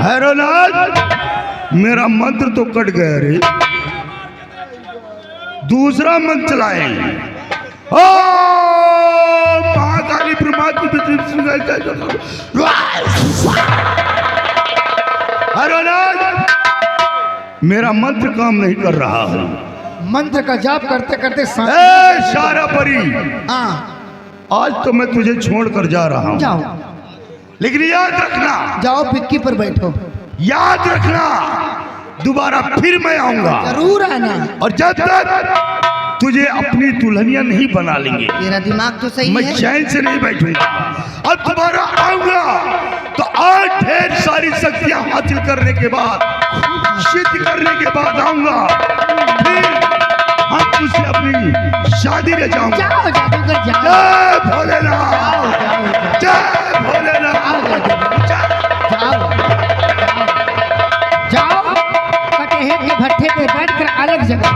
हैरोनाथ, मेरा मंत्र तो कट गया रे, दूसरा मंत्र चलाए। महाकाली हैरोनाथ, मेरा मंत्र काम नहीं कर रहा है। मंत्र का जाप करते करते सारा परी, हाँ आज तो मैं तुझे छोड़कर जा रहा हूँ। जाओ, लेकिन याद रखना, जाओ पिक्की पर बैठो। याद रखना, दोबारा फिर मैं आऊंगा, जरूर आना। और जब तक तुझे अपनी दुल्हनिया नहीं बना लेंगे, तेरा दिमाग तो सही मैं है। चैन से नहीं बैठूंगा। अब दोबारा आऊंगा तो आज ढेर सारी शक्तियां हासिल करने के बाद, सिद्ध करने के बाद आऊंगा, फिर हम तुझसे अपनी शादी ले जाऊंगा। जाओ जादूगर जाओ। जय भोलेनाथ, जय भोलेनाथ। जाओ जाओ, कटहल के भट्ठे पे बैठकर अलग जगह।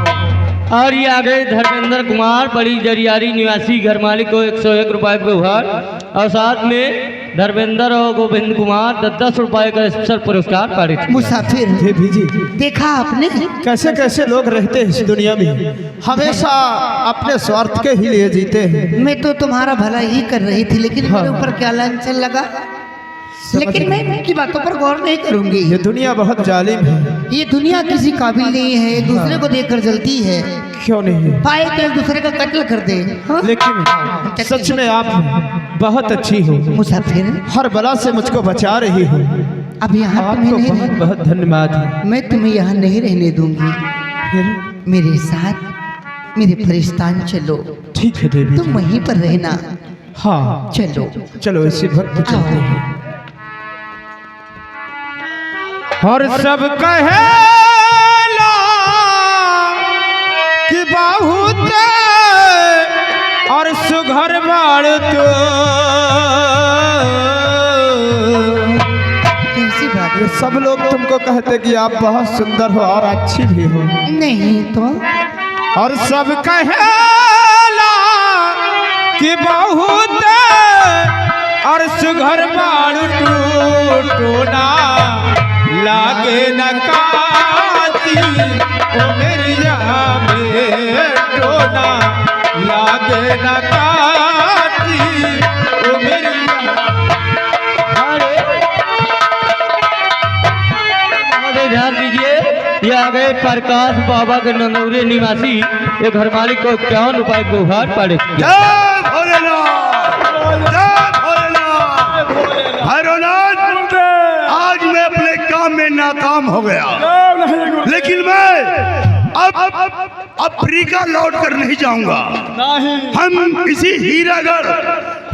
और ये आ गए धर्मेंद्र कुमार, बड़ी जरियारी निवासी, घर मालिक को 101 रुपये का उपहार, और साथ में धर्मेंद्र और गोविंद कुमार 10 रुपये का स्पेशल पुरस्कार पारित किया। मुसाफिर भेजी, देखा आपने कैसे कैसे लोग रहते हैं इस दुनिया में, हमेशा अपने स्वार्थ के ही लिए जीते हैं। मैं तो तुम्हारा भला ही कर रही थी, लेकिन मेरे ऊपर क्या लांछन लगा। लेकिन मैं इनकी बातों पर गौर नहीं करूंगी। ये दुनिया बहुत जालिम है। ये दुनिया किसी काबिल नहीं है, एक दूसरे को देखकर जलती है। क्यों नहीं, पाए तो एक दूसरे का कत्ल कर दे। हाँ? लेकिन सच में आप बहुत अच्छी हो। मुसाफिर, हर बला से मुझको बचा रही हो। अब यहाँ आपको तुम्हें बहुत नहीं, बहुत धन्यवाद है। मैं तुम्हें यहाँ नहीं रहने दूंगी। फिर मेरे साथ मेरे फरिश्तान चलो। ठीक है देवी, तुम वहीं पर रहना। हाँ चलो चलो, इसी वक्त चलते हैं। और सब कहेला कि बहुत और सुघर बाड़ तो, कैसी बात ये सब लोग तुमको कहते कि आप बहुत सुंदर हो और अच्छी भी हो। नहीं तो और सब कहेला कि बहुत और सुघर बाड़ टूटोना लागे न काती ओ मेरिया बेटोना, लागे न काती ओ मेरिया। ध्यान दीजिए, ये आ गए प्रकाश बाबा के नंदौरे निवासी, ये घर मालिक को 51 रुपये का उपहार पारित किया। जय भोलेनाथ, जय भोलेनाथ। हैरोनाथ, आज मैं अपने काम में नाकाम हो गया, लेकिन मैं अब अफ्रीका लौट कर नहीं जाऊंगा। हम इसी हीरागढ़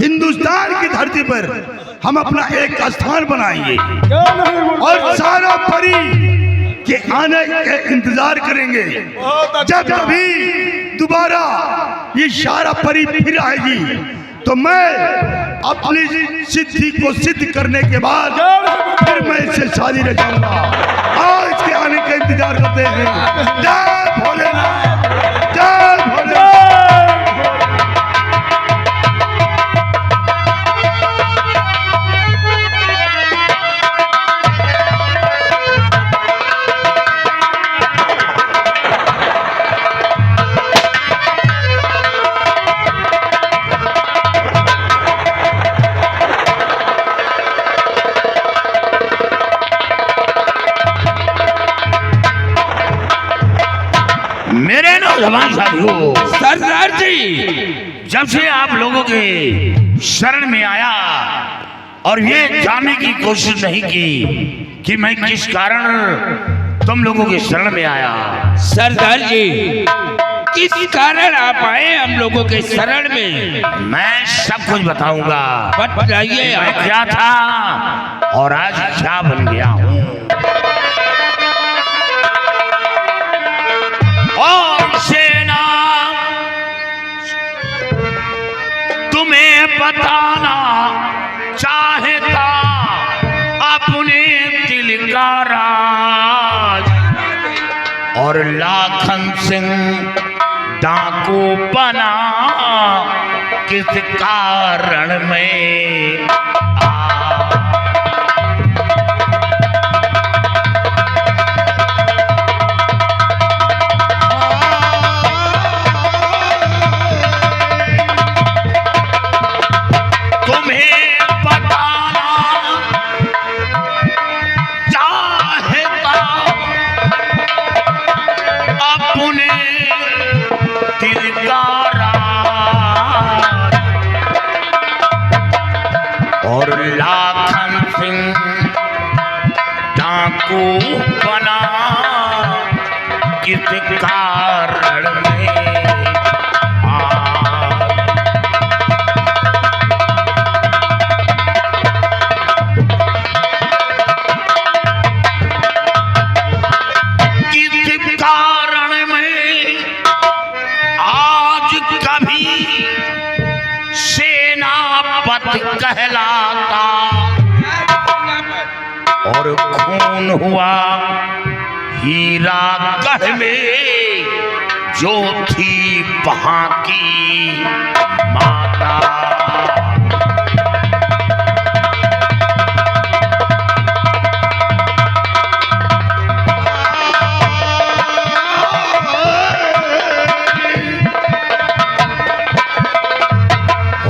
हिंदुस्तान की धरती पर हम अपना एक स्थान बनाएंगे और सारा परी के आने के इंतजार करेंगे। जब कभी दोबारा ये सारा परी फिर आएगी तो मैं अपनी सिद्धि को सिद्ध करने के बाद फिर मैं इससे शादी ले जाऊंगा। और इसके आने का इंतजार करते हैं। जय भोलेनाथ, जय भोलेनाथ। मेरे नौजवान साथियों, सरदार जी जब से आप लोगों के शरण में आया और ये जानने की कोशिश नहीं की कि मैं किस कारण तुम लोगों के शरण में आया। सरदार जी, किस कारण आप आए हम लोगों के शरण में? मैं सब कुछ बताऊंगा। बताइए। मैं क्या था और आज क्या बन गया हूँ। और सेना तुम्हें बताना चाहता अपने दिल का राज, और लाखन सिंह डाकू बना किस कारण में माखन सिंह डाकू बना किस कारण में किस कारण में आज कभी सेनापति कहलाता और खून हुआ हीरागढ़ में जो थी वहां की माता।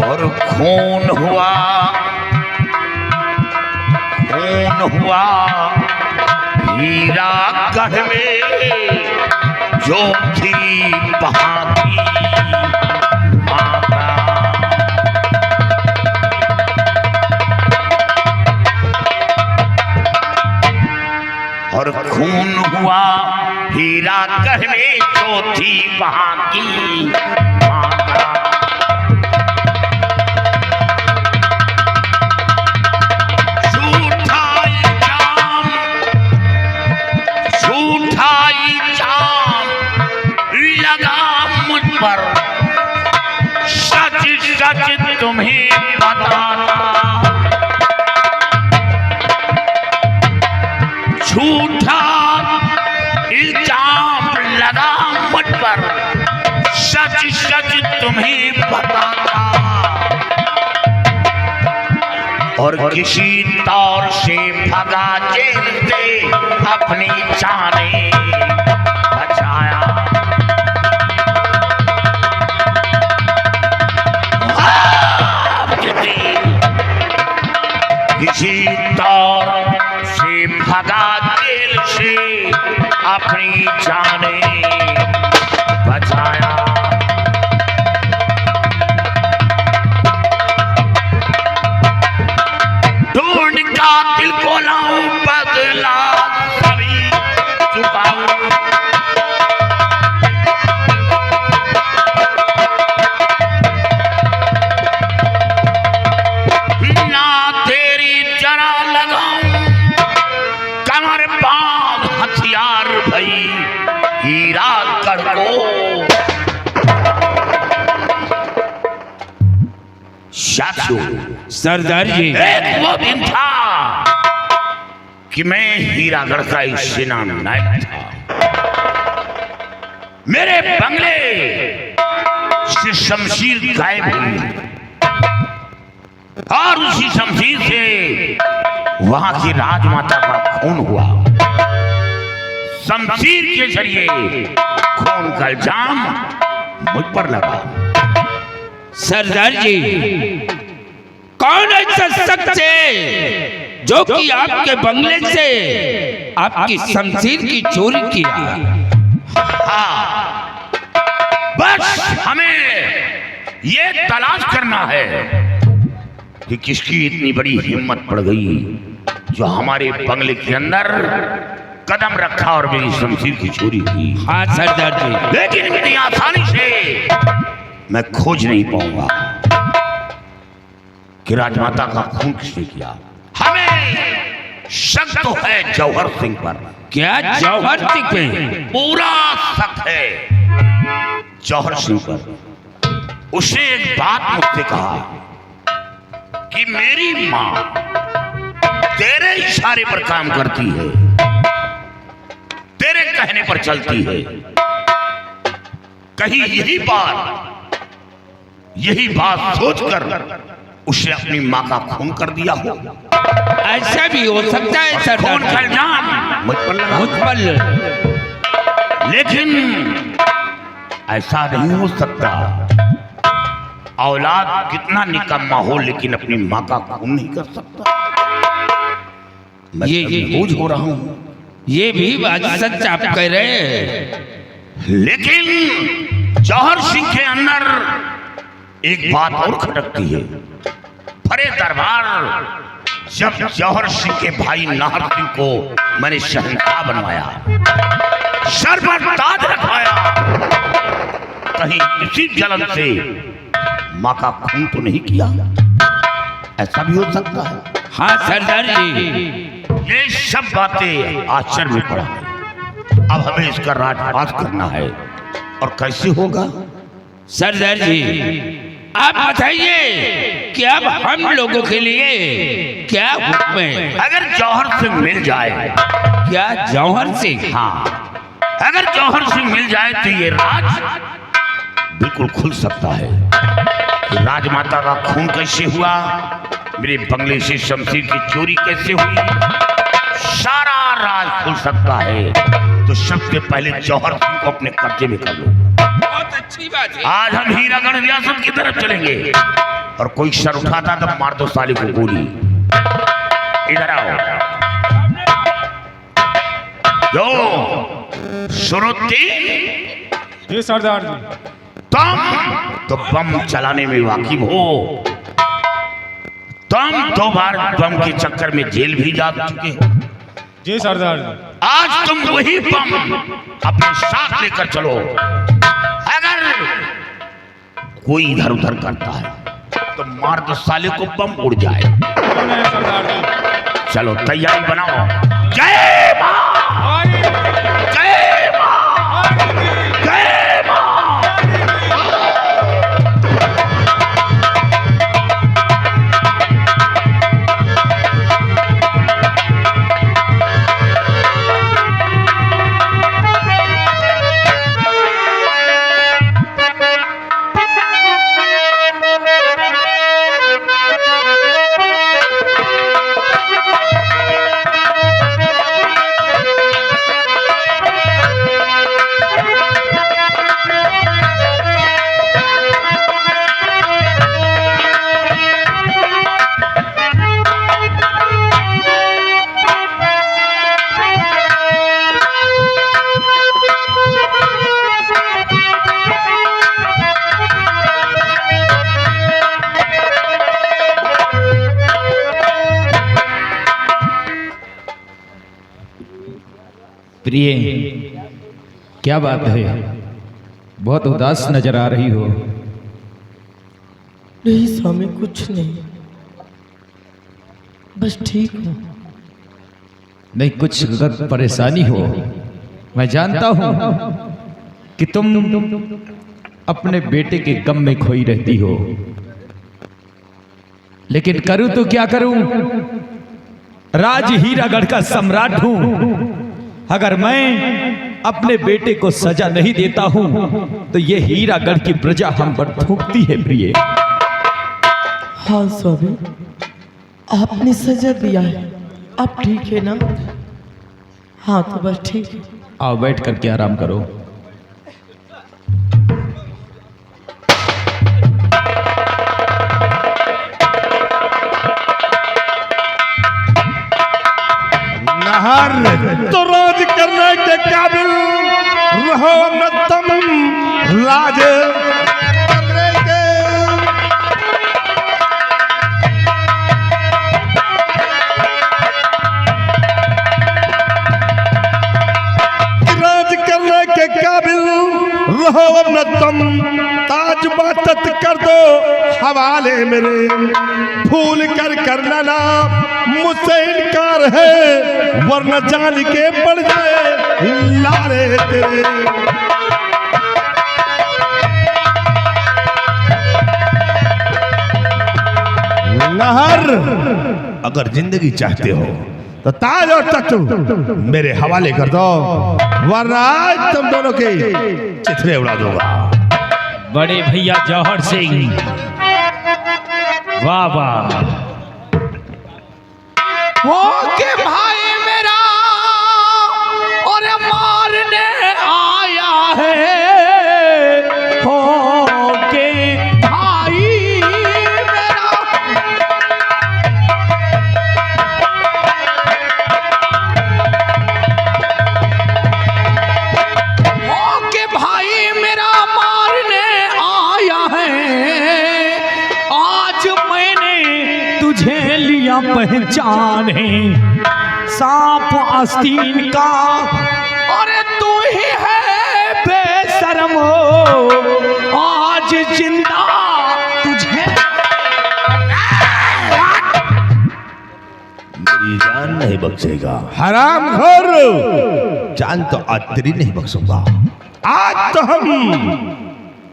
और खून हुआ हीरागढ़ में जो थी वहां की माता। और खून हुआ हीरागढ़ में जो थी वहां की माता। सच सच तुम्हें बताता झूठा इल्जाम लगा मुझ पर। सच सच तुम्हें बताता और किसी तौर से भगा जेल से अपनी जाने बचाया। किसी तौर से भगा जेल से अपनी जाने बचाया। ढूंढ कातिल को लाऊं बदला सभी चुकाऊं। हीरागढ़ को सरदार जी, एक वो दिन था कि मैं हीरागढ़ का एक सेना नायक था। मेरे बंगले से शमशीर गायब हुई और उसी शमशीर से वहां की राजमाता का खून हुआ। शमशीर के जरिए खून का इल्जाम मुझ पर लगा। सरदार जी, कौन ऐसा शख्स है जो कि आपके बंगले से आपकी शमशीर की चोरी किया? हाँ, बस हमें ये तलाश करना है कि किसकी इतनी बड़ी हिम्मत पड़ गई जो हमारे बंगले के अंदर कदम रखा और मेरी शमशीर की चोरी की। हाँ सरदार जी, लेकिन इतनी आसानी से मैं खोज नहीं पाऊंगा कि राजमाता का खून किसने किया। हमें शक तो है जौहर सिंह पर। क्या जौहर सिंह पे? पूरा शक है जौहर सिंह पर। उसने एक बात मुझसे कहा कि मेरी मां तेरे इशारे पर काम करती है, तेरे कहने पर चलती है। कहीं यही बात सोचकर उसने अपनी मां का खून कर दिया हो। ऐसा भी हो सकता है खून सरदार का जी। इल्जाम मुझ पर लगा। मुझ पर लेकिन ऐसा नहीं हो सकता। औलाद कितना निकम्मा हो लेकिन अपनी मां का खून नहीं कर सकता। मैं कंफ्यूज हो रहा हूं। ये भी बात सच आप कह रहे हैं। लेकिन जौहर सिंह के अंदर एक बात और खटकती है। फरे दरबार जब जौहर सिंह के भाई नाहर सिंह को मैंने शहंशाह बनवाया, सर पर ताज रखवाया, कहीं इसी जलन से माँ का खून तो नहीं किया? ऐसा भी हो सकता है। हाँ सरदार जी, ये सब बातें आश्चर्य में पड़ा है। अब हमें इसका राजपाट करना है, और कैसे होगा? सरदार जी आप बताइए कि अब हम लोगों के लिए क्या हुक्म है? अगर जौहर सिंह मिल जाए। क्या जौहर सिंह? हाँ, अगर जौहर सिंह मिल जाए तो ये राज बिल्कुल खुल सकता है। कि राजमाता का खून कैसे हुआ, मेरे बंगले से शमशीर की चोरी कैसे हुई, सारा राज खुल सकता है। तो सबसे पहले जौहर सिंह को अपने कब्जे में कर लो। बहुत अच्छी बात है। आज हम हीरागढ़ रियासत की तरफ चलेंगे, और कोई सर उठाता तो मार दो साले को गोली। इधर आओ। जो सुरुद्दीन, जी सरदार जी। तुम तो बम चलाने में वाकिफ हो। तुम 2 बार बम के चक्कर में जेल भी जा चुके हो। जी सरदार जी। आज तुम वही बम अपने साथ लेकर चलो। अगर कोई इधर उधर करता है तो मार दो साले को, बम उड़ जाए। नहीं सरदार जी। चलो तैयारी बनाओ। जय मां, जय मां, जय मां। प्रिय, क्या बात है, बहुत उदास नजर आ रही हो। नहीं स्वामी, कुछ नहीं, बस ठीक हूँ। नहीं, कुछ अगर परेशानी हो, मैं जानता हूं कि तुम अपने बेटे के गम में खोई रहती हो, लेकिन करूं तो क्या करूं, राज हीरागढ़ का सम्राट हूं। अगर मैं अपने बेटे को सजा नहीं देता हूं तो ये हीरागढ़ की प्रजा हम पर थूकती है। प्रिय, हाँ स्वामी, आपने सजा दिया है, अब ठीक है ना? हाँ तो बस ठीक है। आओ बैठ करके आराम करो। तो राज करने के काबिल रहो न तुम, राज करने के राज करने के काबिल रहो न तुम, ताज बातत कर दो हवाले मेरे, भूल कर करना ना मुझसे इनकार है, वरना जान के पड़ जाए लारे तेरे। नहर, अगर जिंदगी चाहते हो तो ताज और तख्त मेरे हवाले कर दो, वरना आज तुम दोनों के चिथड़े उड़ा दूंगा। बड़े भैया जौहर सिंह, वाह वाह। हो के भाई मेरा और मारने आया है, हो के भाई मेरा, हो के भाई मेरा मारने आया है, आज मैंने तुझे लिया पहचान। सामने सांप आस्तीन का, अरे तू ही है बेशरम हो, आज जिंदा तुझे मेरी जान नहीं बख्शेगा। हराम खोर, जान तो आज तेरी नहीं बख्शूंगा। आज तो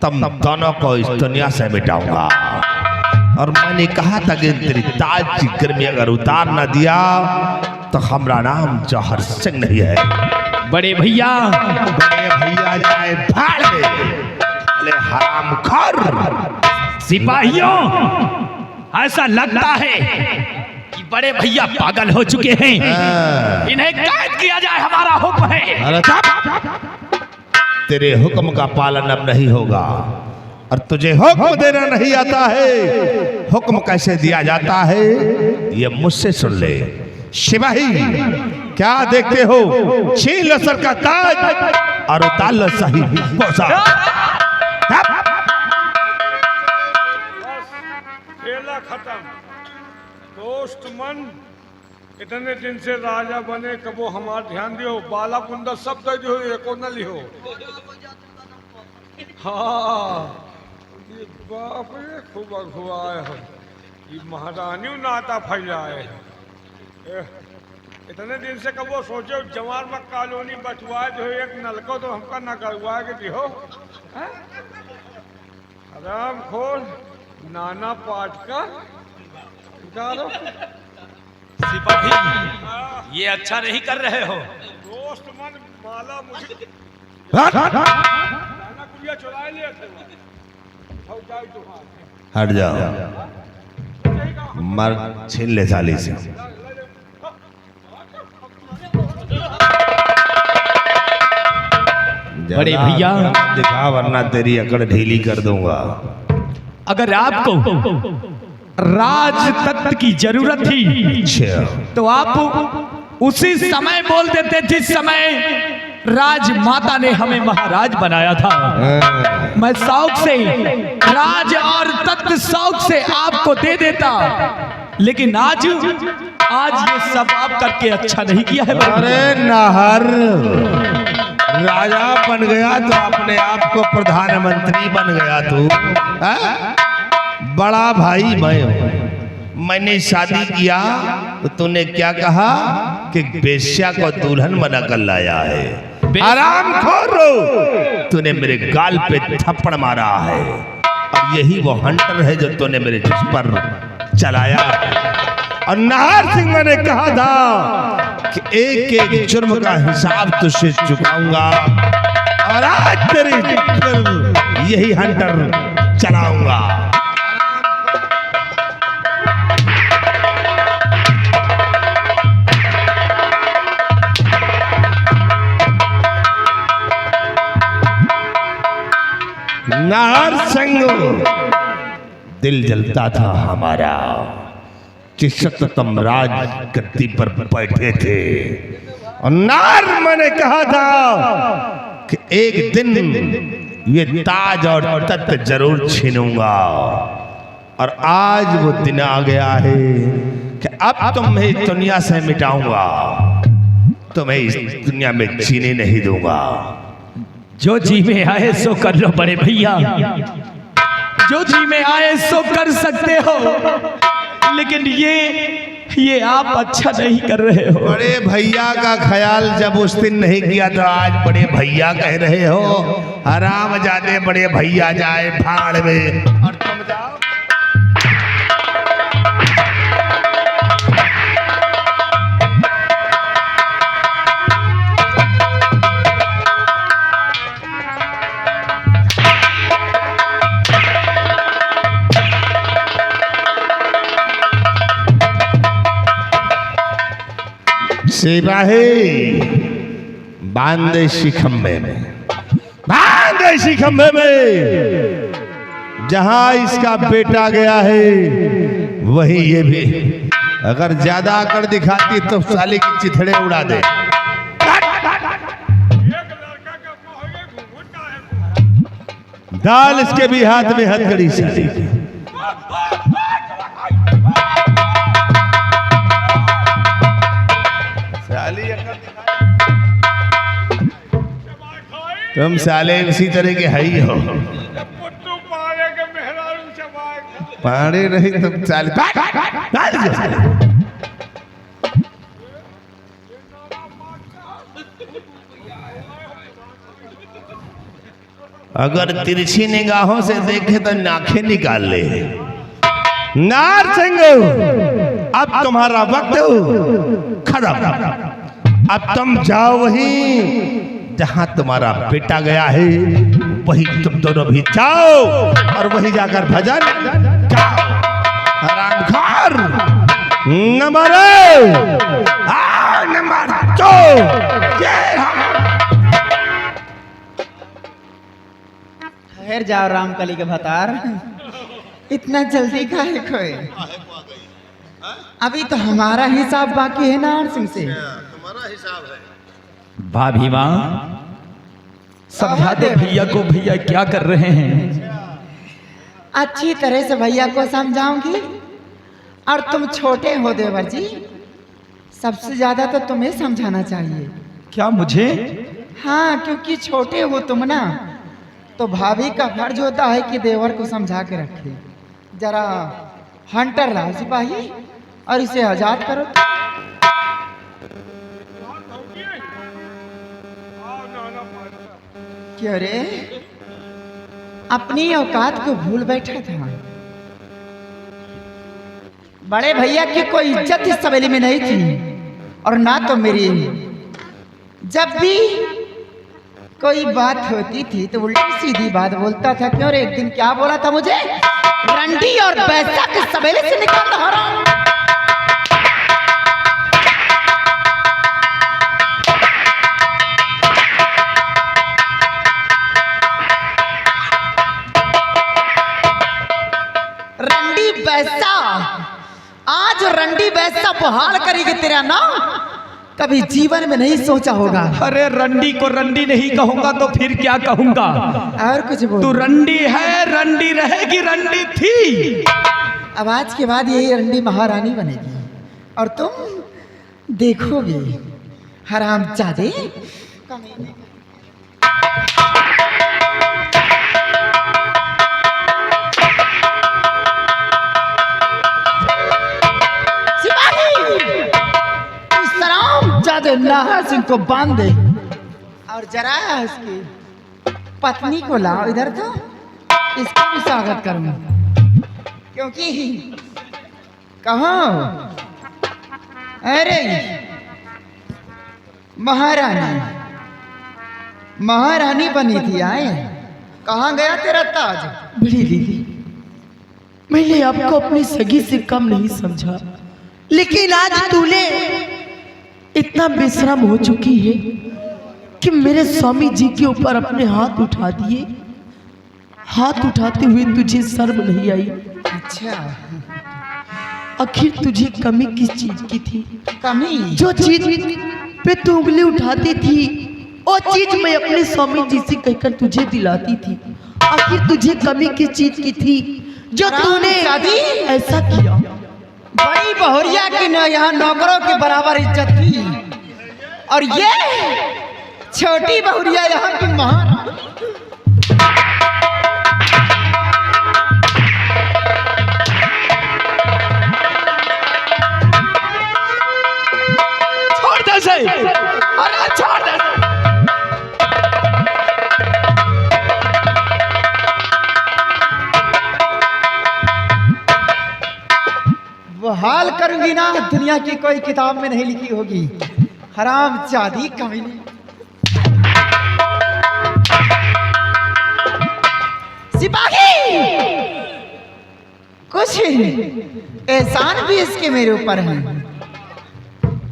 तुम दोनों को इस दुनिया से मिटाऊंगा। और मैंने कहा था कि तेरी ताज की गर्मी अगर उतार ना दिया तो हमारा नाम जौहर सिंह नहीं है। बड़े भैया, बड़े भैया जाए भाड़ में। अरे हराम खोर, सिपाहियों, ऐसा लगता है कि बड़े भैया पागल हो चुके हैं। इन्हें कैद किया जाए, हमारा हुक्म है। अरे तेरे हुक्म का पालन अब नहीं होगा और तुझे हुक्म देना नहीं आता है। हुक्म कैसे दिया जाता है ये मुझसे सुन ले। सिपाही, क्या देखते हो? छीन लो सर का ताज और उतार लो सही पोशाक। खेला खत्म। दोस्त मन, इतने दिन से राजा बने, कबो हमार ध्यान दियो। बाला कुंडा सब दे दियो, एको न लियो। हाँ, ये बाप रे, खूब अगुआए हो। ये महारानी नाता फैलाए है। इतने दिन से कबो सोचो जवान में कॉलोनी बचवाए जो एक नलको तो हमका न करवा के दियो। आराम खोल, नाना पाट का निकालो। सिपाही, ये अच्छा नहीं कर रहे हो। दोस्त मन, माला मुझे नाना कुड़िया चुरा लिए थे। हट जाओ, मर छीन ले साली से। बड़े भैया, दिखा वरना तेरी अकड़ ढीली कर दूंगा। अगर आपको राज तत्व की जरूरत थी तो आप उसी समय बोल देते जिस समय राजमाता ने हमें महाराज बनाया था। मैं शौक से राज और तत्व शौक से आपको दे देता, लेकिन आज ये सब आप करके अच्छा नहीं किया है। अरे नाहर, राजा बन गया तो अपने आप को प्रधानमंत्री बन गया तू। बड़ा भाई मैं हूं। मैंने शादी किया तो तूने क्या कहा कि बेश्या को दुल्हन बना कर लाया है। आराम खोरो, तूने मेरे गाल पे थप्पड़ मारा है और यही वो हंटर है जो तूने मेरे जिस पर चलाया है। और नाहर सिंह ने कहा था कि एक एक जुर्म का हिसाब तुझसे चुकाऊंगा और आज तेरी यही हंटर चलाऊंगा। नाहर सिंह, दिल जलता था हमारा जिस वक्त तुम राज गद्दी पर बैठे थे। और नार मैंने कहा था कि एक दिन ये ताज और तख्त जरूर छीनूंगा। और आज वो दिन आ गया है कि अब तुम्हें इस दुनिया से मिटाऊंगा, तुम्हें इस दुनिया में जीने नहीं दूंगा। जो जी में आए सो कर लो बड़े भैया, जो जी में आए सो कर सकते हो, लेकिन ये आप अच्छा नहीं कर रहे हो। बड़े भैया का ख्याल जब उस दिन नहीं किया तो आज बड़े भैया कह रहे हो। आराम जाने बड़े भैया जाए भाड़ में और तुम जाओ। सिपाही, बांध इसी खंबे में, बांध इसी खंबे में। जहां इसका बेटा गया है वही ये भी। अगर ज्यादा आकर दिखाती तो साले की चिथड़े उड़ा दे। डाल इसके भी हाथ में हथकड़ी साली। तुम साले उसी तरह के है ही हो। पुत्तू पाले के मेहरारू चबाए पाड़े नहीं तुम साले अगर तिरछी निगाहों से देखे तो नाखें निकाल ले। नारसिंह, अब तुम्हारा वक्त खत्म। अब तुम जाओ वहीं जहां तुम्हारा बेटा गया है, वही तुम दोनों भी जाओ और वहीं जाकर भजन गाओ। हरामखोर नंबर 2 ठहर जाओ रामकली के भतार, इतना जल्दी काहे खोए? अभी तो हमारा हिसाब बाकी है नार सिंह से। भाभी माँ, समझा दे भैया को, भैया क्या कर रहे हैं? अच्छी तरह से भैया को समझाऊंगी। और तुम छोटे हो देवर जी, सबसे ज्यादा तो तुम्हें समझाना चाहिए। क्या मुझे? हाँ, क्योंकि छोटे हो तुम ना, तो भाभी का फर्ज होता है कि देवर को समझा के रखे। जरा हंटर लाओ सिपाही और इसे आजाद करो। क्यों रे, अपनी औकात को भूल बैठा था। बड़े भैया की कोई इज्जत इस सवेली में नहीं थी और ना तो मेरी। जब भी कोई बात होती थी तो उल्टी सीधी बात बोलता था। क्यों रे, एक दिन क्या बोला था मुझे? रंडी और पैसा के सवेले से निकाल रहा। रंडी पैसा, आज रंडी पैसा बहाल करेगी तेरा नाम, कभी जीवन में नहीं सोचा होगा। अरे रंडी को रंडी नहीं कहूंगा तो फिर क्या कहूंगा? और कुछ बोल। तू रंडी है, रंडी रहेगी, रंडी थी। अब आज के बाद यही रंडी महारानी बनेगी और तुम देखोगे हरामजादे। नाहर सिंह को बांध दे और जरा उसकी पत्नी को लाओ इधर, तो इसका भी स्वागत करूंगा। क्योंकि कहाँ, अरे महारानी, महारानी बनी थी, आए कहाँ गया तेरा ताज? बड़ी दीदी, मैंने आपको अपनी सगी से कम नहीं समझा, लेकिन आज तूने इतना बेशरम हो चुकी है कि मेरे स्वामी जी के ऊपर अपने हाथ उठा दिए। हाथ उठाते हुए तुझे शर्म नहीं आई? अच्छा, आखिर तुझे कमी किस चीज की थी? कमी? जो चीज पे तू उंगली उठाती थी वो चीज मैं अपने स्वामी जी से कहकर तुझे दिलाती थी। आखिर तुझे कमी किस चीज की थी जो तूने ऐसा किया? बड़ी बहुरिया की न यहाँ नौकरों के बराबर इज्जत थी और ये छोटी बहुरिया यहाँ की महारानी। छोड़ दे से, अरे छोड़ दे। वो हाल करूंगी ना, दुनिया की कोई किताब में नहीं लिखी होगी। हरामजादी कमीनी। सिपाही, कुछ एहसान भी इसके मेरे ऊपर हैं,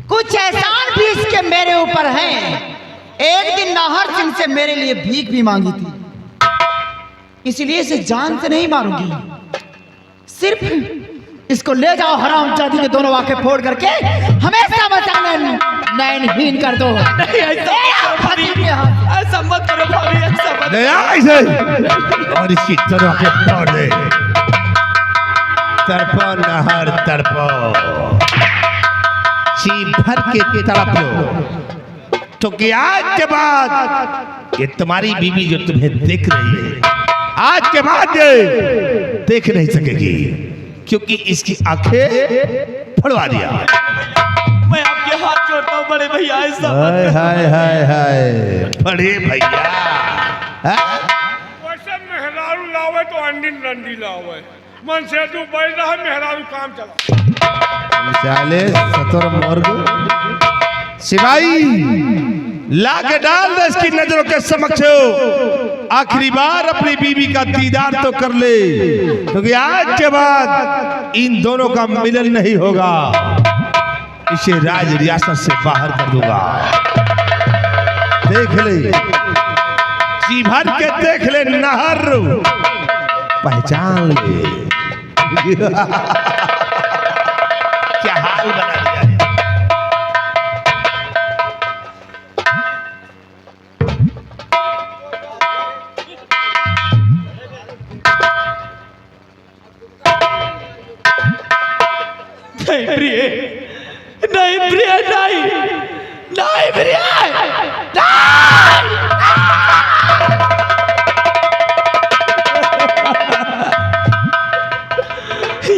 कुछ एहसान भी इसके मेरे ऊपर हैं। एक दिन नाहर सिंह से मेरे लिए भीख भी मांगी थी, इसलिए इसे जान से नहीं मारूंगी। सिर्फ इसको ले जाओ, हरामजादी के दोनों आंखें फोड़ करके हमेशा बचाने नैनहीन कर दो। ऐसा मत करो भाभी, ऐसा मत। ऐसे और इसकी तरह के फोड़ दे। तड़पो नहर तड़पो, जी भर के तड़प लो, तो कि आज के बाद ये तुम्हारी बीवी जो तुम्हें देख रही है आज के बाद ये देख नहीं सकेगी, क्योंकि इसकी आंखें फड़वा दिया। मैं आपके हाथ जोड़ता हूँ बड़े भैया, ऐसा हाय हाय हाय हाय बड़े भैया। हाँ? वैसे मेहरारू लावे तो अंडी रंडी लावे, मन से तू बैठ रहा मेहरारू काम चला। साले सतर मुर्ग सिपाही ला के डाल दे इसकी नजरों के समक्ष, आखिरी बार अपनी बीवी का दीदार तो कर ले, क्योंकि आज के बाद इन दोनों का मिलन नहीं होगा। इसे राज रियासत से बाहर कर दूंगा। देख ले, जी भर के देख ले नहर, पहचान ले। क्या हाल बना दिया है। नहीं प्रिय, नहीं प्रिय, नहीं नहीं प्रिय, नहीं।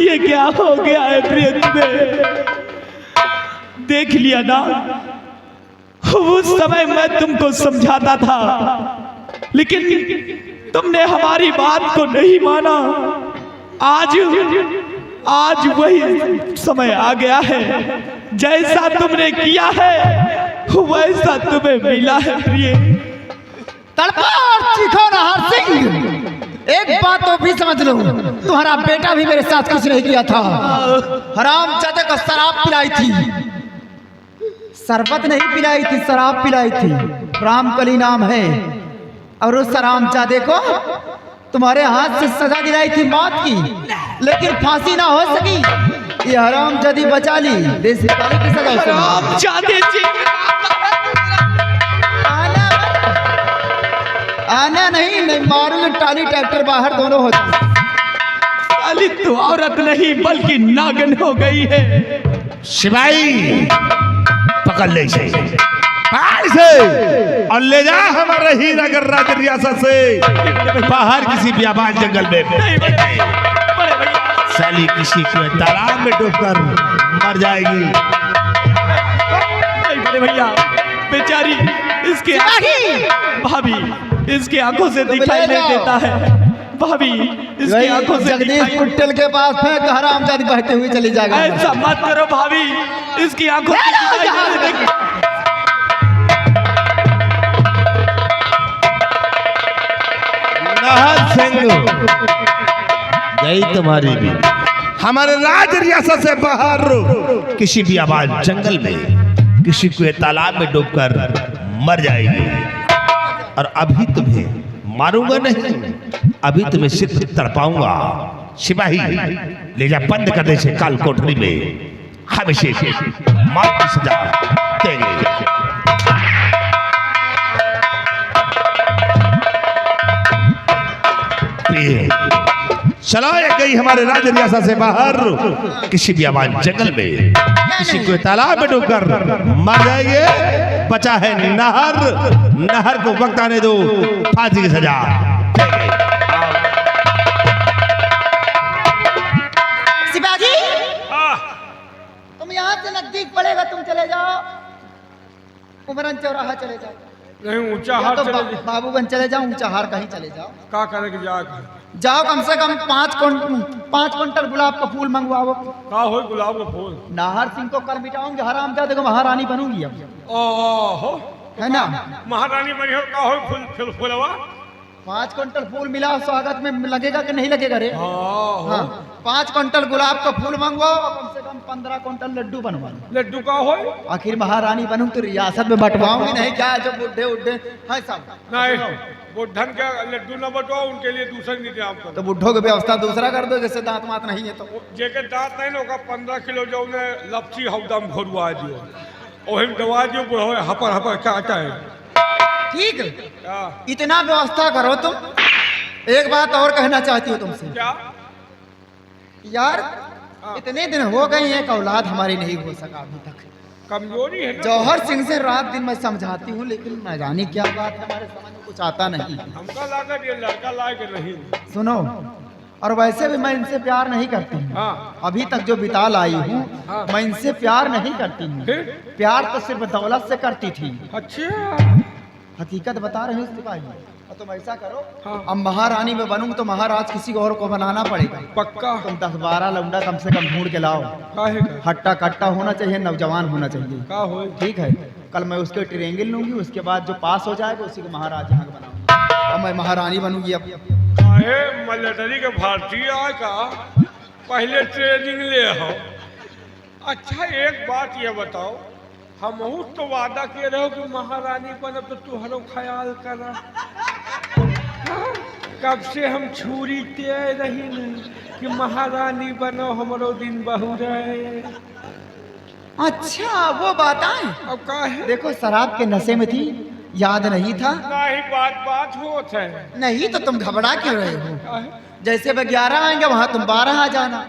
ये क्या हो गया है प्रिय तुम्हें? देख लिया ना, उस समय मैं तुमको समझाता था, लेकिन तुमने हमारी बात को नहीं माना। आज वही समय आ गया है, जैसा तुमने किया है वैसा तुम्हें मिला है प्रिय। तड़पार चीखो नहर सिंह, एक बात तो भी समझ लो, तुम्हारा बेटा भी मेरे साथ कुछ नहीं किया था। हरामजादे को शराब पिलाई थी, शरबत नहीं पिलाई थी, शराब पिलाई थी। रामकली नाम है, और उस हरामजादे को तुम्हारे हाथ से सजा दिलाई थी मौत की, लेकिन फांसी ना हो सकी। ये हरामजादी बचा ली, देश निकाले की सजा उसे। हरामजादे जी, आना नहीं, नहीं मारूंगा, टाली ट्रैक्टर बाहर दोनों होते। अली तो औरत नहीं बल्कि नागन हो गई है। सिपाही पकड़ ले इसे, पकड़ से और ले जा हमारे हीरागर राज रियासत से बाहर किसी बियाबान जंगल में। साली किसी को तालाब में डूबकर मर जाएगी। बड़े भैया, बेचारी इसके भाभी इसके आंखों से दिखाई नहीं देता है। भाभी इसकी आंखों से जगदीश कुट्टल के पास फेंक, हरामजादी बहते हुए चली जाएगा। ऐसा मत करो भाभी, इसकी आंखों से दिखाई नहीं देती। नहर सिंह गई तुम्हारी भी हमारे राज रियासत से बाहर, किसी भी आबाद जंगल में किसी को तालाब में डूबकर मर जाएगी। और अभी तुम्हें मारूंगा नहीं, अभी तुम्हें सिर्फ तड़पाऊंगा। सिपाही ले जा, बंद कर दे से काल कोठरी में, हम इसे मौत की सजा देंगे। चलाए गई हमारे राज रियासत से बाहर, किसी भी आबाद जंगल में किसी को तालाब में डूबकर मर जाएंगे। बचा है नहर, नहर को वक्त आने दो, फांसी की सजा। शिवाजी, तुम यहाँ से नजदीक पड़ेगा, तुम चले जाओ उमरन चौराहा चले जाओ। नहीं ऊंचा हार तो चले बाबूगंज चले जाओ, ऊंचा हार कहीं चले जाओ। का करे के जाके जाओ, कम से कम 5 क्विंटल गुलाब का फूल मंगवाओ। का हो गुलाब का फूल। नाहर सिंह को कल मिटाऊंगी, हरामजादे को महारानी बनूंगी अब, ओहो, है ना। महारानी बनी हो, का हो फूल फूलवा। 5 क्विंटल फूल मिला, स्वागत में लगेगा कि नहीं लगेगा रे? हाँ, 5 क्विंटल गुलाब का फूल मंगवाओ, कम से कम 15 क्विंटल लड्डू बनवा लो। लड्डू का हो। आखिर महारानी बनूं तो रियासत में बंटवाऊंगी नहीं क्या? जो बुढ़े उड्ढे है सब नहीं, बुढ़न के लड्डू न बटवाओ, उनके लिए दूसरा इंतजाम करो। तो बुढ़ों की व्यवस्था दूसरा कर दो, जैसे दांत मात नहीं है तो। जेके दांत नहीं होगा 15 किलो जो ने लपसी हवदम घोरवा दियो, ओही दवा दियो, बुढ़ो हपर हपर काटा है। ठीक है, क्या इतना व्यवस्था करो तुम। एक बात और कहना चाहती हूँ तुमसे क्या? यार, इतने दिन हो गए, एक औलाद हमारी नहीं हो सका अभी तक। कमजोरी है ना। जौहर सिंह से रात दिन मैं समझाती हूँ, लेकिन न जाने क्या बात है, हमारे समझ में कुछ आता नहीं। हमका लागत ये लड़का लायक नहीं। सुनो, और वैसे भी मैं इनसे प्यार नहीं करती हूँ। हाँ। अभी तक जो बिता लाई हूँ, हाँ। मैं इनसे प्यार नहीं करती हूँ। फिर? प्यार तो सिर्फ दौलत से करती थी। अच्छा, हकीकत बता रहे हैं सिपाही। और तुम ऐसा करो, हाँ। अब महारानी में बनूं तो महाराज किसी और को बनाना पड़ेगा। पक्का। तुम 10-12 लौंडा कम से कम ढूंढ के लाओ। काहे का? हट्टा कट्टा होना चाहिए, नौजवान होना चाहिए। का हो? ठीक है, कल मैं उसके ट्रेंगल लूंगी, उसके बाद जो पास हो जाएगा उसी को महाराज यहाँ बनाऊंगी, और मैं महारानी बनूंगी। अब काहे मिलिट्री के भारतीय आए का पहले ट्रेनिंग ले हो। अच्छा एक बात ये बताओ, हम तो वादा किए रहो कि महारानी बनब तो तुहरो ख्याल करा। हाँ, कब से हम छुरी ते रही नहीं कि महारानी बनो, हमरो दिन बहु रहे। अच्छा वो बात आए। अब का है? देखो शराब के नशे में थी, याद नहीं था। नहीं बात होत है। नहीं तो तुम घबरा क्यों रहे हो? काहे? जैसे मैं 11 आएंगे वहां तुम 12 आ जाना।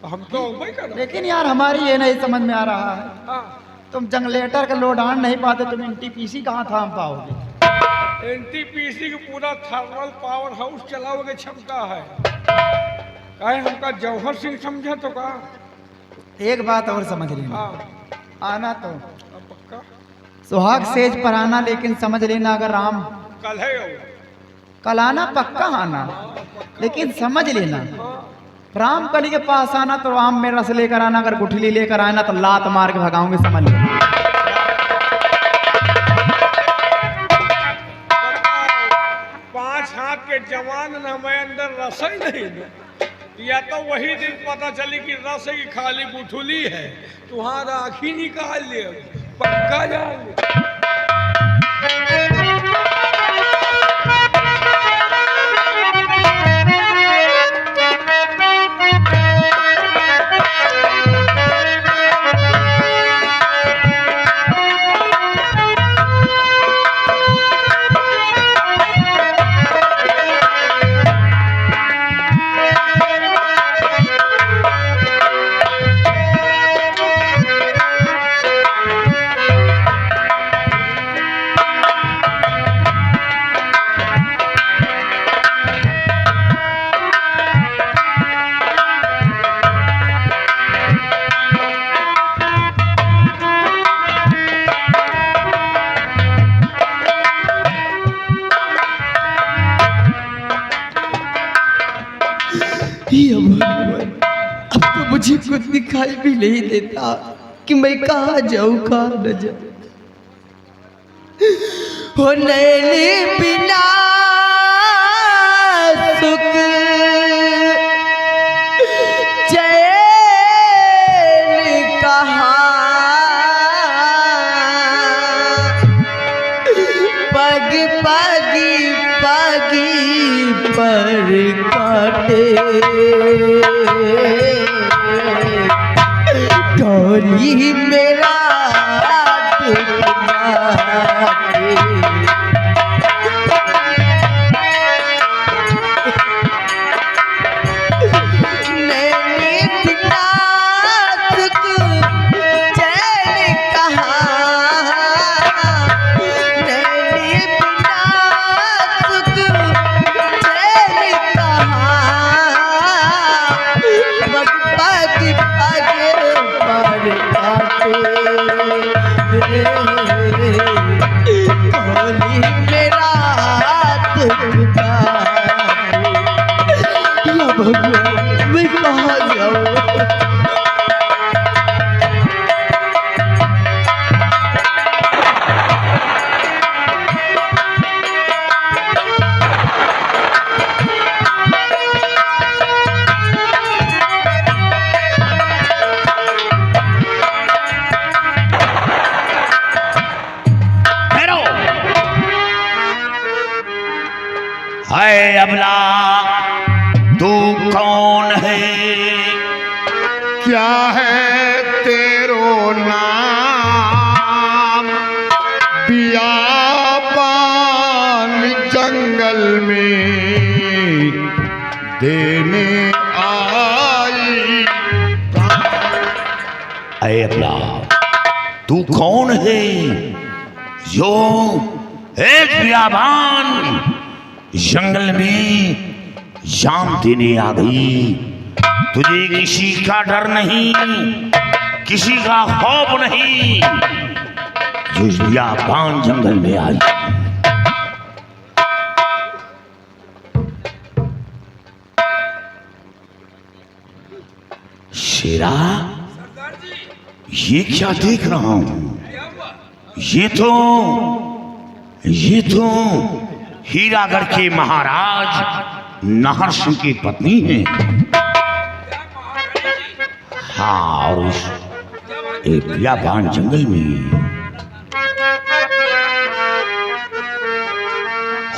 हम तो वही कर। लेकिन यार हमारी ये नहीं समझ में आ रहा है, हाँ, तुम जनरेटर का लोड आन नहीं पाते, तुम NTPC कहाँ थाम पाओगे? NTPC की पूरा थर्मल पावर हाउस चलाओगे क्षमता है। काहे हमका जौहर सिंह समझा तो का? एक बात और समझ लेना, हाँ, आना तो अब पक्का सुहाग सेज पर आना, लेकिन समझ लेना अगर राम कल है हो। कल आना पक्का आना, लेकिन समझ लेना राम कली के पास आना तो राम में रस लेकर आना, अगर गुठली लेकर आना तो लात मार के भगाऊंगे, समझ लेना। 5 हाथ के जवान न मैं अंदर रस ही नहीं दो। या तो वही दिन पता चली कि रस की खाली गुठली है, तुम्हारा आँखी निकाल ले, पक्का जान ले। अब तो मुझे कुछ दिखाई भी नहीं देता कि मैं कहाँ जाऊँ कहाँ न जाऊँ। हो नैनी बिना सुख चैन कहाँ, पग पगी पगी पर काटे, डोली मेरा दुख बाटे। नैनी बिना सुख चैन कहाँ, नैनी बिना सुख चैन कहाँ, पग पग पग पर काटे, होली मेरा दुख बाटे। या भगवान मैं कहाँ जाऊँ? ठहरो। हाय अबला, तू कौन है? क्या है तेरो नाम? बियाबान जंगल में देने आई। हाय अबला, तू कौन है जो एक बियाबान जंगल में जान देने आ गई? तुझे किसी का डर नहीं, किसी का खौफ नहीं, जो इस बियाबान जंगल में आई। शेरा, ये क्या देख रहा हूं? ये तो हीरागढ़ के महाराज नाहर सिंह की पत्नी है। हाँ, और इस एक बियाबान जंगल में।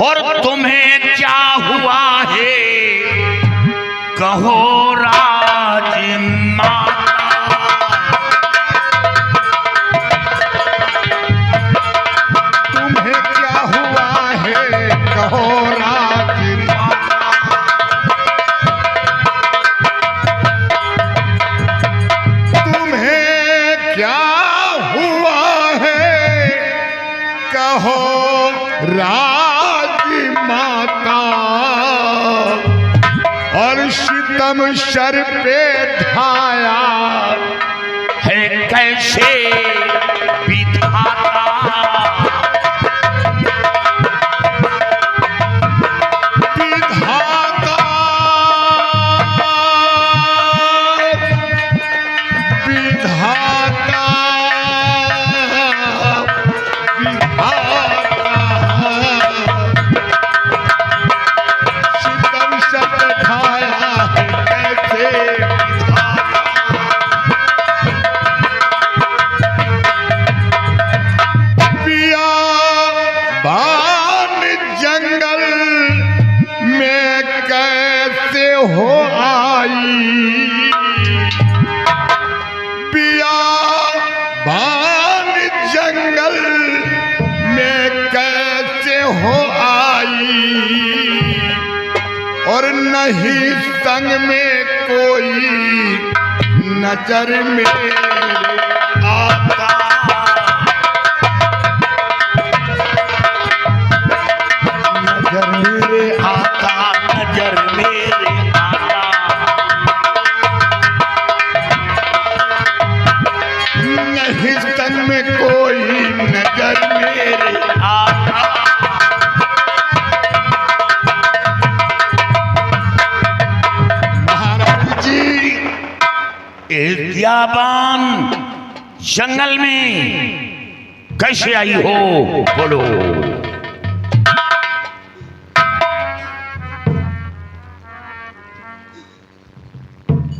और तुम्हें क्या हुआ है कहो राजमाता? तुम्हें क्या हुआ है कहो राजमाता? तुम्हें क्या हुआ है कहो राजमाता? और सितम सर पे ढाया है कैसे विधाता? विधाता विधाता सितम सर पे ढाया है कैसे बियाबान जंगल में कैसे हो आई? बियाबान जंगल में कैसे हो आई? और नहीं संग में कोई नजर में आता? नजर मेरे आता, नजर मेरे आता। नहीं संग में कोई नजर मेरे आता। महाराज जी इस बियाबान जंगल में कैसे आई हो? बोलो।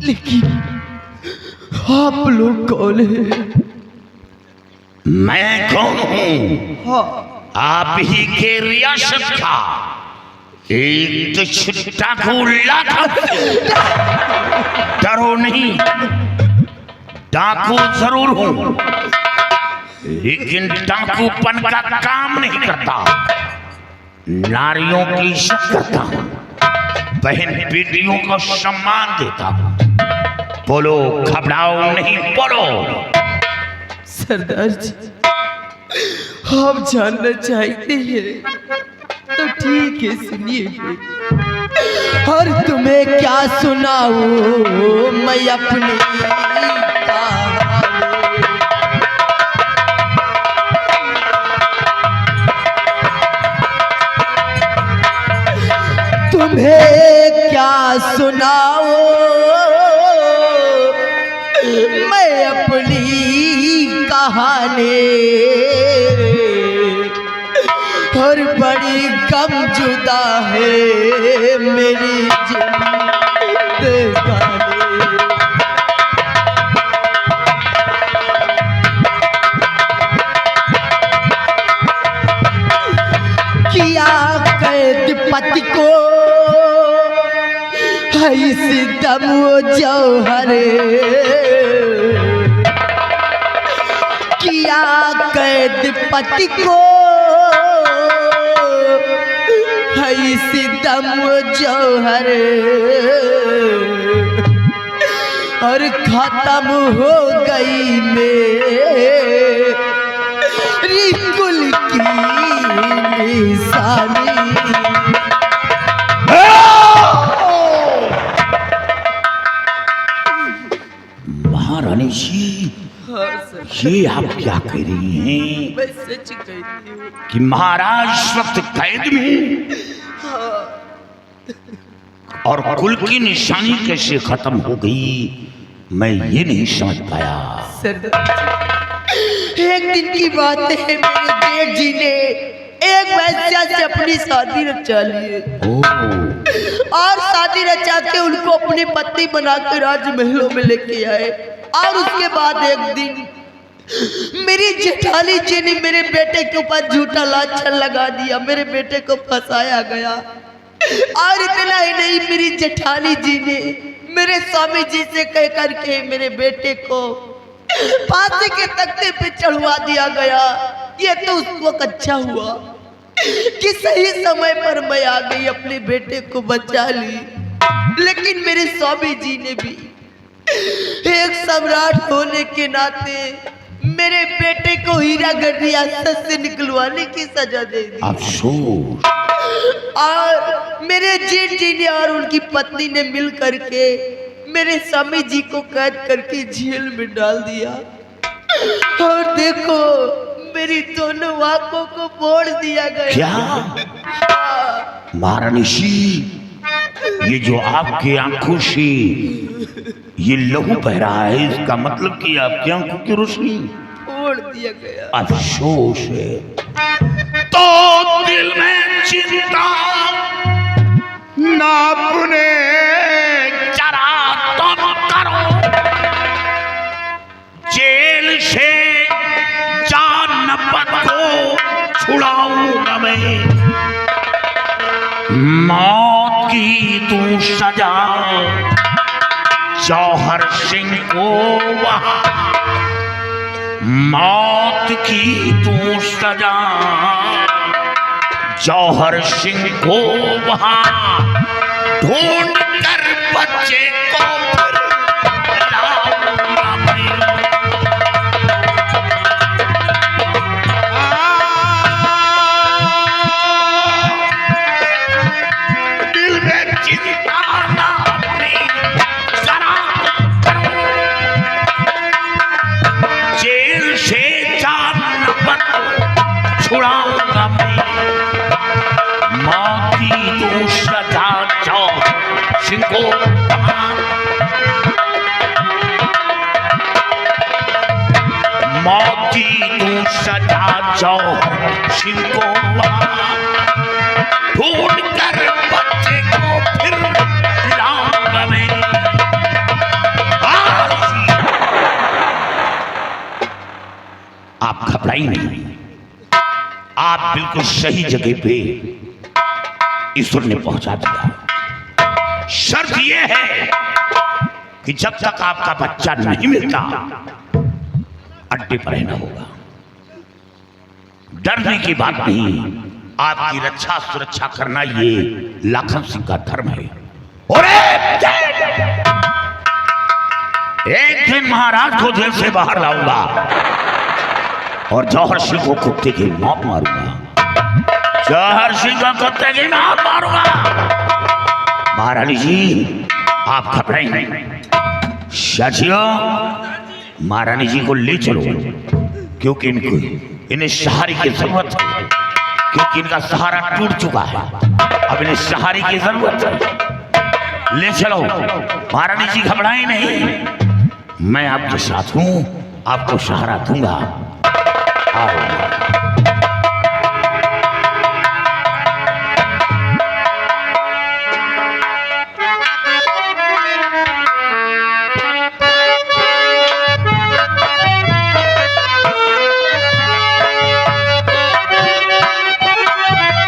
लेकिन आप लोग कौन हैं? मैं कौन हूं? हाँ, आप ही के रियासत का एक तो डाकू लाखा। डरो नहीं, डाकू जरूर हूं, लेकिन डाकूपन का काम नहीं करता। नारियों की इज्जत करता हूं, बहन बेटियों को सम्मान देता हूं। बोलो, घबराओ नहीं, बोलो। सरदार जी, आप जानना चाहते हैं तो ठीक है, सुनिए। और तुम्हें क्या सुनाऊं मैं अपनी कहानी। तुम्हें क्या सुनाऊं मैं अपनी कहानी। और बड़ी गम जुदा है मेरी जिंदगानी। किया कैद पति को है सितम जौहर। किया कैद पति को है सितम जौहर। और खत्म हो गई मेरी ये आप क्या कह रही हैं मैं सच कहती हूँ। कि महाराज इस वक्त कैद में, और कुल की निशानी कैसे खत्म हो गई मैं ये नहीं समझ पाया। सरदार जी, एक दिन की बात है, मेरे जेठ जी ने एक वैश्या से अपनी शादी रचा ली और शादी रचा के उनको अपनी पत्नी बनाकर राजमहलों में लेके आए। और उसके बाद एक दिन मेरी जेठानी जी ने मेरे बेटे के ऊपर झूठा लाछन लगा दिया, मेरे बेटे को फंसाया गया। और इतना ही नहीं, मेरी जेठानी जी ने मेरे स्वामी जी से कह करके मेरे बेटे को फांसी के तख्ते पे चढ़वा दिया गया। ये तो उस वक्त अच्छा हुआ कि सही समय पर मैं आ गई, अपने बेटे को बचा ली। लेकिन मेरे स्वामी जी ने भी एक सम्राट होने के नाते मेरे बेटे को हीरागढ़ रियासत से निकलवाने की सजा दे दी। अफसोस। और मेरे जेठ जी ने और उनकी पत्नी ने मिल करके मेरे स्वामी जी को कैद करके जेल में डाल दिया। और देखो मेरी दोनों आंखों को फोड़ दिया गया। क्या महारानी जी, ये जो आपके आंखों से ये लहू बह रहा है, इसका मतलब कि आपकी आंखों की रोशनी फोड़ दिया गया। अफसोस है। तो दिल में चिंता ना अपने जरा तुम करो, जेल से जान को छुड़ाऊंगा मैं, मौत की तू सजा जौहर सिंह को वहां, मौत की तू सजा जौहर सिंह को वहां, ढूंढ कर बच्चे को फिर लाऊंगा मैं। दिल में चिंता ना अपनी जरा करो, जेल से जान छुड़ाऊंगा मैं, मौत की तू सजा जौहर सिंह को वहां, मौत की तू सजा जौहर सिंह को वहां, ढूंढ कर बच्चे को फिर लाऊंगा मैं। आप घबराई नहीं, आप बिल्कुल सही जगह पे ईश्वर ने पहुंचा दिया। शर्त यह है कि जब तक आपका बच्चा नहीं मिलता अड्डे पर रहना होगा। डरने की बात नहीं, आपकी रक्षा सुरक्षा करना ये लाखन सिंह का धर्म है। और एक दिन महाराज को जेल से बाहर लाऊंगा और जौहर सिंह को कुत्ते की मौत मारूंगा, जौहर सिंह को कुत्ते की मौत मारूंगा। महारानी जी आप घबराई नहीं, शाजियों महारानी जी को ले चलो, क्योंकि इन्हें सहारे की जरूरत है, क्योंकि इनका सहारा टूट चुका है, अब इन्हें सहारे की जरूरत है। ले चलो महारानी जी, घबराएं नहीं, मैं आपके साथ हूं, आपको सहारा दूंगा। आओ।